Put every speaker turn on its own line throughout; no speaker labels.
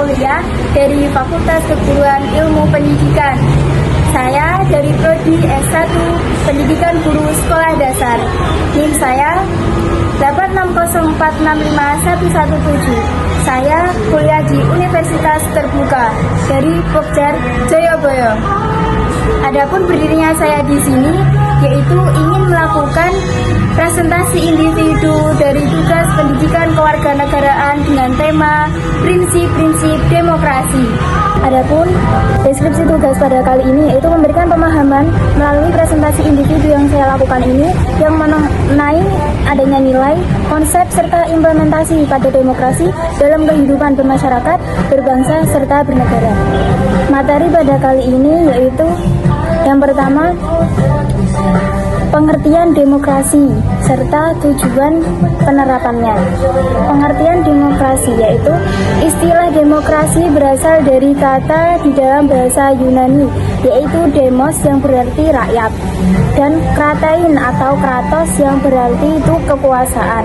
Aulia dari Fakultas Keguruan Ilmu Pendidikan. Saya dari Prodi S1 Pendidikan Guru Sekolah Dasar. NIM saya 860465117. Saya kuliah di Universitas Terbuka dari Pokjar, Jayabaya. Adapun berdirinya saya di sini yaitu ingin melakukan presentasi individu dari tugas pendidikan kewarganegaraan dengan tema prinsip-prinsip demokrasi. Adapun deskripsi tugas pada kali ini yaitu memberikan pemahaman melalui presentasi individu yang saya lakukan ini yang mengenai adanya nilai, konsep, serta implementasi pada demokrasi dalam kehidupan bermasyarakat, berbangsa, serta bernegara. Materi pada kali ini yaitu yang pertama, pengertian demokrasi serta tujuan penerapannya. Pengertian demokrasi yaitu istilah demokrasi berasal dari kata di dalam bahasa Yunani yaitu demos yang berarti rakyat dan kratein atau kratos yang berarti itu kekuasaan.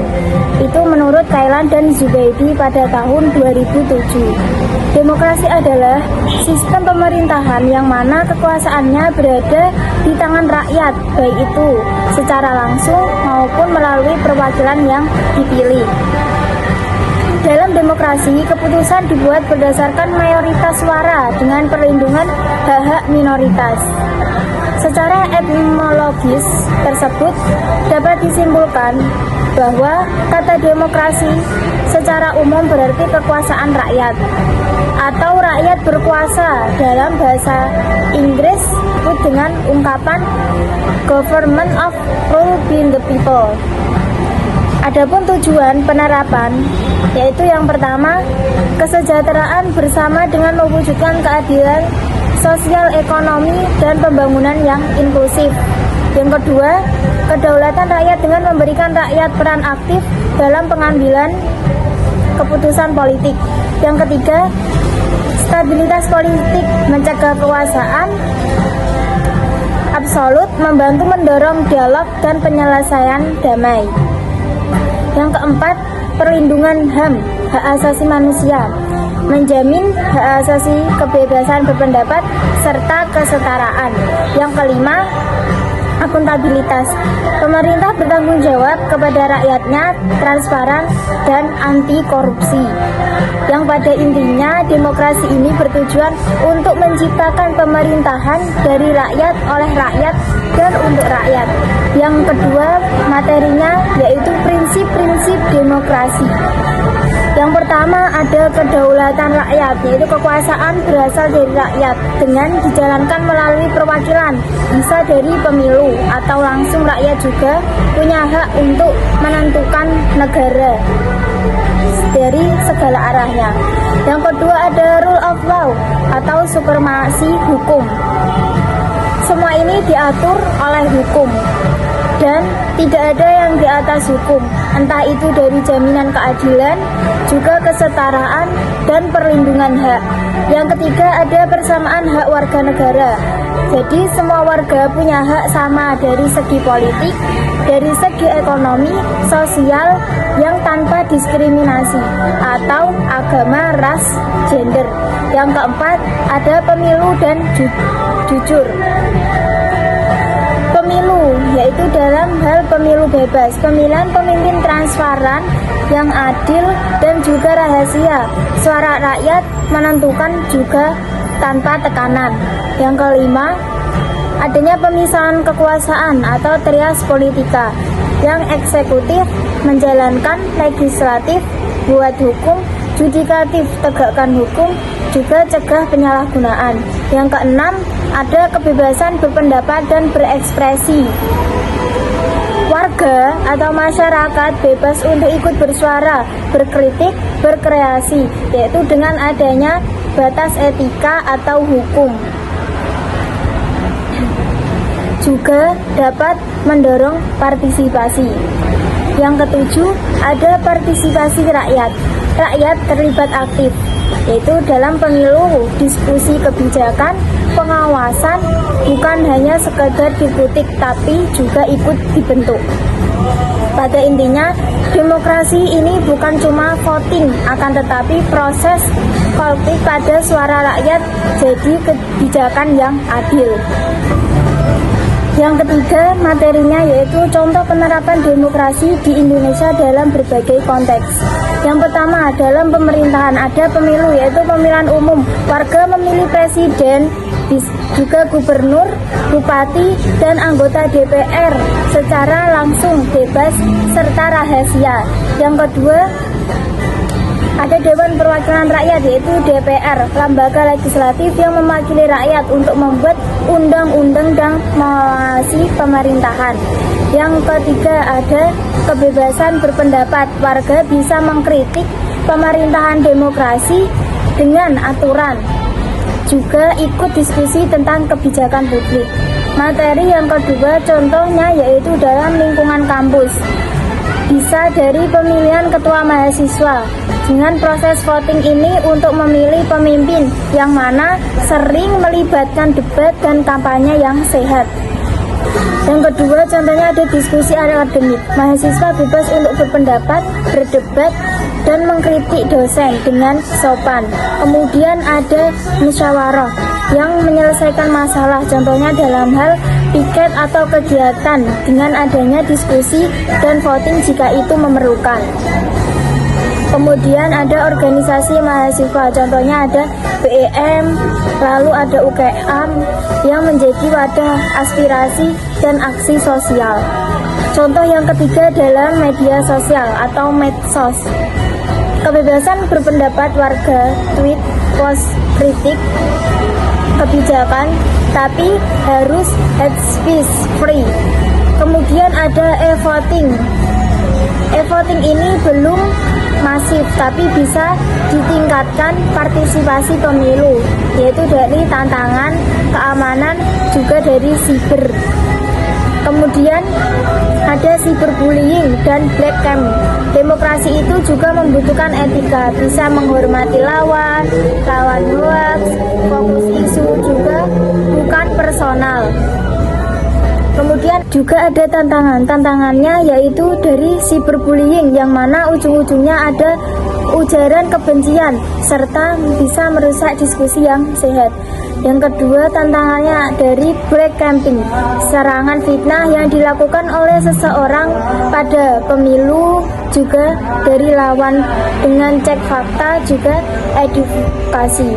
Itu menurut Kailan dan Zubeidi pada tahun 2007. Demokrasi adalah sistem pemerintahan yang mana kekuasaannya berada di tangan rakyat, baik itu secara langsung maupun melalui perwakilan yang dipilih. Dalam demokrasi, keputusan dibuat berdasarkan mayoritas suara dengan perlindungan hak-hak minoritas. Secara etimologis tersebut dapat disimpulkan bahwa kata demokrasi secara umum berarti kekuasaan rakyat atau rakyat berkuasa. Dalam bahasa Inggris disebut dengan ungkapan government of rule by the people. Adapun tujuan penerapan yaitu yang pertama, kesejahteraan bersama dengan mewujudkan keadilan sosial, ekonomi, dan pembangunan yang inklusif. Yang kedua, kedaulatan rakyat dengan memberikan rakyat peran aktif dalam pengambilan keputusan politik. Yang ketiga, stabilitas politik mencegah kekuasaan absolut, membantu mendorong dialog dan penyelesaian damai. Yang keempat, perlindungan HAM, hak asasi manusia, menjamin hak asasi kebebasan berpendapat serta kesetaraan. Yang kelima, akuntabilitas. Pemerintah bertanggung jawab kepada rakyatnya, transparan dan anti korupsi. Yang pada intinya demokrasi ini bertujuan untuk menciptakan pemerintahan dari rakyat, oleh rakyat, dan untuk rakyat. Yang kedua materinya yaitu prinsip-prinsip demokrasi. Yang pertama ada kedaulatan rakyat, yaitu kekuasaan berasal dari rakyat dengan dijalankan melalui perwakilan, bisa dari pemilu atau langsung. Rakyat juga punya hak untuk menentukan negara dari segala arahnya. Yang kedua ada rule of law atau supremasi hukum. Semua ini diatur oleh hukum dan tidak ada yang di atas hukum, entah itu dari jaminan keadilan, juga kesetaraan dan perlindungan hak. Yang ketiga ada persamaan hak warga negara. Jadi semua warga punya hak sama dari segi politik, dari segi ekonomi, sosial yang tanpa diskriminasi atau agama, ras, gender. Yang keempat ada pemilu dan jujur. Pemilu yaitu dalam hal pemilu bebas, pemilihan pemimpin transparan yang adil dan juga rahasia. Suara rakyat menentukan juga tanpa tekanan. Yang kelima, adanya pemisahan kekuasaan atau trias politika. Yang eksekutif menjalankan, legislatif buat hukum, judikatif tegakkan hukum, juga cegah penyalahgunaan. Yang keenam, ada kebebasan berpendapat dan berekspresi. Warga atau masyarakat bebas untuk ikut bersuara, berkritik, berkreasi, yaitu dengan adanya batas etika atau hukum. Juga dapat mendorong partisipasi. Yang ketujuh, ada partisipasi rakyat. Rakyat terlibat aktif, yaitu dalam pemilu, diskusi kebijakan, pengawasan, bukan hanya sekedar dikritik tapi juga ikut dibentuk. Pada intinya, demokrasi ini bukan cuma voting, akan tetapi proses konflik pada suara rakyat jadi kebijakan yang adil. Yang ketiga materinya yaitu contoh penerapan demokrasi di Indonesia dalam berbagai konteks. Yang pertama, dalam pemerintahan ada pemilu yaitu pemilihan umum. Warga memilih presiden, juga gubernur, bupati, dan anggota DPR secara langsung, bebas, serta rahasia. Yang kedua, ada Dewan Perwakilan Rakyat yaitu DPR, lembaga legislatif yang mewakili rakyat untuk membuat undang-undang dan mengawasi pemerintahan. Yang ketiga, ada kebebasan berpendapat. Warga bisa mengkritik pemerintahan demokrasi dengan aturan. Juga ikut diskusi tentang kebijakan publik. Materi yang kedua contohnya yaitu dalam lingkungan kampus. Bisa dari pemilihan ketua mahasiswa. Dengan proses voting ini untuk memilih pemimpin yang mana sering melibatkan debat dan kampanye yang sehat. Yang kedua contohnya ada diskusi akademik. Mahasiswa bebas untuk berpendapat, berdebat, dan mengkritik dosen dengan sopan. Kemudian ada musyawarah yang menyelesaikan masalah, contohnya dalam hal piket atau kegiatan dengan adanya diskusi dan voting jika itu memerlukan. Kemudian ada organisasi mahasiswa, contohnya ada BEM, lalu ada UKM yang menjadi wadah aspirasi dan aksi sosial. Contoh yang ketiga dalam media sosial atau medsos. Kebebasan berpendapat warga, tweet, post, kritik, kebijakan, tapi harus hate speech free. Kemudian ada e-voting. E-voting ini belum masif tapi bisa ditingkatkan partisipasi pemilu, yaitu dari tantangan, keamanan, juga dari siber. Kemudian ada cyberbullying dan black cam. Demokrasi itu juga membutuhkan etika, bisa menghormati lawan hoax, fokus isu juga bukan personal. Kemudian juga ada tantangannya yaitu dari cyberbullying yang mana ujung-ujungnya ada ujaran kebencian serta bisa merusak diskusi yang sehat. Yang kedua tantangannya dari black campaign, serangan fitnah yang dilakukan oleh seseorang pada pemilu juga dari lawan dengan cek fakta juga edukasi.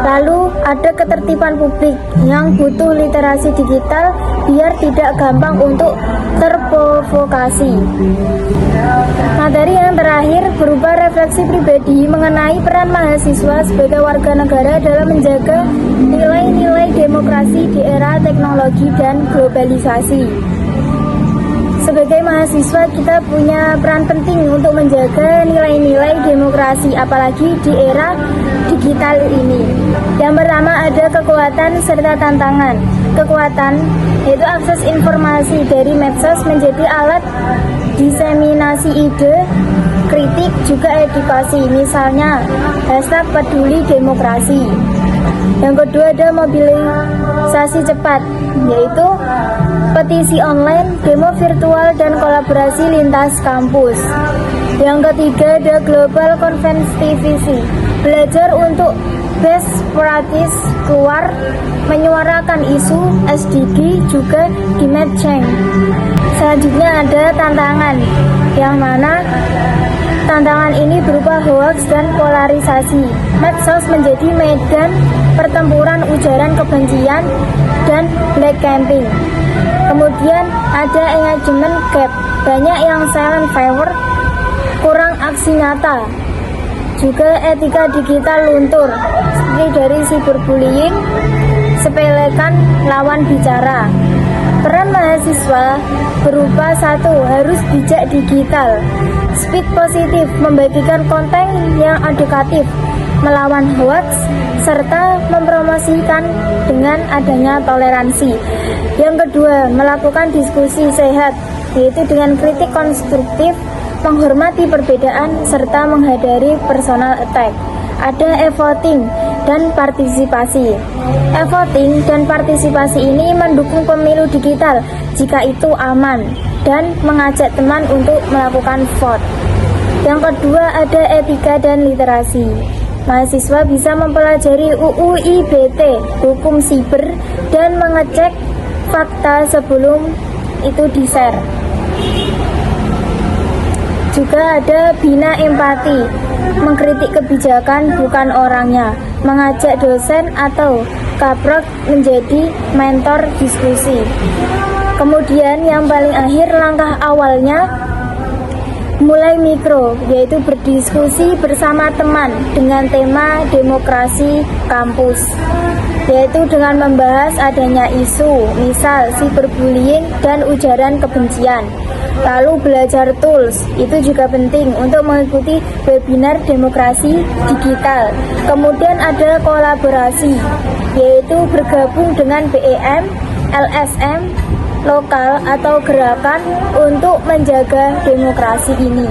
Lalu ada ketertiban publik yang butuh literasi digital biar tidak gampang untuk terprovokasi. Materi yang terakhir berupa refleksi pribadi mengenai peran mahasiswa sebagai warga negara dalam menjaga nilai-nilai demokrasi di era teknologi dan globalisasi. Sebagai mahasiswa kita punya peran penting untuk menjaga nilai-nilai demokrasi apalagi di era digital ini. Yang pertama ada kekuatan serta tantangan. Kekuatan yaitu akses informasi dari medsos menjadi alat diseminasi ide, kritik juga edukasi. Misalnya #peduli demokrasi. Yang kedua ada mobilisasi cepat, yaitu petisi online, demo virtual, dan kolaborasi lintas kampus. Yang ketiga ada global conventivity, belajar untuk best practice keluar, menyuarakan isu SDG juga di Medchange. Selanjutnya ada tantangan, yang mana tantangan ini berupa hoax dan polarisasi. Medsos menjadi medan pertempuran ujaran kebencian dan black campaign. Kemudian ada engagement gap, banyak yang silent favor, kurang aksi nyata. Juga etika digital luntur, seperti dari cyberbullying, sepelekan lawan bicara. Peran mahasiswa berupa satu, harus bijak digital, speed positif, membagikan konten yang edukatif, melawan hoax, serta mempromosikan dengan adanya toleransi. Yang kedua, melakukan diskusi sehat, yaitu dengan kritik konstruktif, menghormati perbedaan, serta menghindari personal attack. Ada e-voting dan partisipasi. E-voting dan partisipasi ini mendukung pemilu digital jika itu aman dan mengajak teman untuk melakukan vote. Yang kedua ada etika dan literasi. Mahasiswa bisa mempelajari UU IBT, hukum siber, dan mengecek fakta sebelum itu di-share. Juga ada bina empati, mengkritik kebijakan bukan orangnya, mengajak dosen atau kaprok menjadi mentor diskusi. Kemudian yang paling akhir, langkah awalnya mulai mikro, yaitu berdiskusi bersama teman dengan tema demokrasi kampus, yaitu dengan membahas adanya isu, misal cyberbullying dan ujaran kebencian. Lalu belajar tools, itu juga penting untuk mengikuti webinar demokrasi digital. Kemudian ada kolaborasi, yaitu bergabung dengan BEM, LSM, lokal atau gerakan untuk menjaga demokrasi ini.